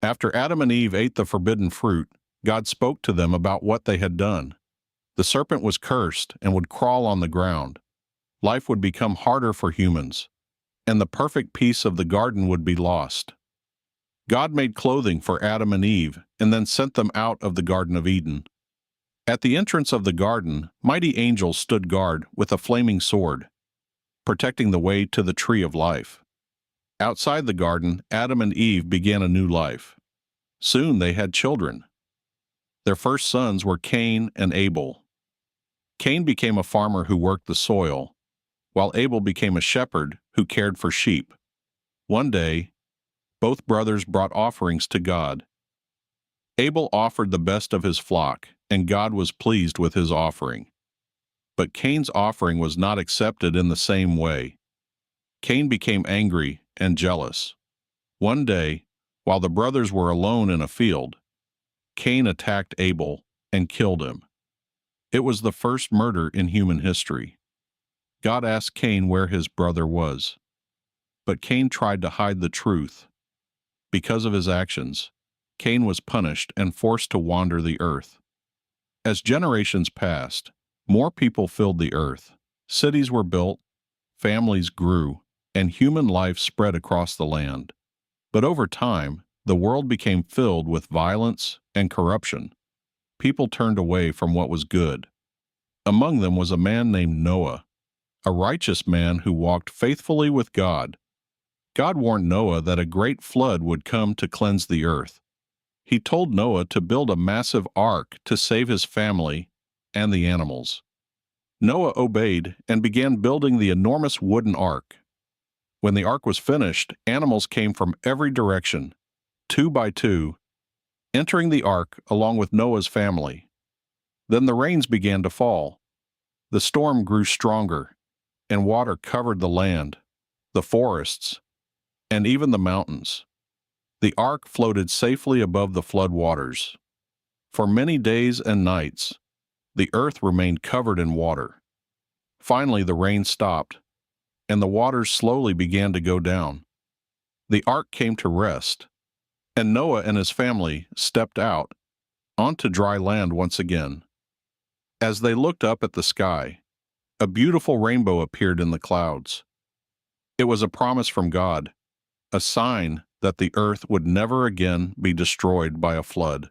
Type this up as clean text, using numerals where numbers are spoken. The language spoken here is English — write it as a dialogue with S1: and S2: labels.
S1: After Adam and Eve ate the forbidden fruit, God spoke to them about what they had done. The serpent was cursed and would crawl on the ground. Life would become harder for humans, and the perfect peace of the garden would be lost. God made clothing for Adam and Eve and then sent them out of the Garden of Eden. At the entrance of the garden, mighty angels stood guard with a flaming sword, protecting the way to the tree of life. Outside the garden, Adam and Eve began a new life. Soon they had children. Their first sons were Cain and Abel. Cain became a farmer who worked the soil, while Abel became a shepherd who cared for sheep. One day, both brothers brought offerings to God. Abel offered the best of his flock, and God was pleased with his offering. But Cain's offering was not accepted in the same way. Cain became angry and jealous. One day, while the brothers were alone in a field, Cain attacked Abel and killed him. It was the first murder in human history. God asked Cain where his brother was. But Cain tried to hide the truth. Because of his actions, Cain was punished and forced to wander the earth. As generations passed, more people filled the earth. Cities were built, families grew, and human life spread across the land. But over time, the world became filled with violence and corruption. People turned away from what was good. Among them was a man named Noah, a righteous man who walked faithfully with God. God warned Noah that a great flood would come to cleanse the earth. He told Noah to build a massive ark to save his family and the animals. Noah obeyed and began building the enormous wooden ark. When the ark was finished, animals came from every direction, 2 by 2, entering the ark along with Noah's family. Then the rains began to fall. The storm grew stronger, and water covered the land, the forests, and even the mountains. The ark floated safely above the flood waters. For many days and nights, the earth remained covered in water. Finally, the rain stopped, and the waters slowly began to go down. The ark came to rest, and Noah and his family stepped out onto dry land once again. As they looked up at the sky, a beautiful rainbow appeared in the clouds. It was a promise from God, a sign that the earth would never again be destroyed by a flood.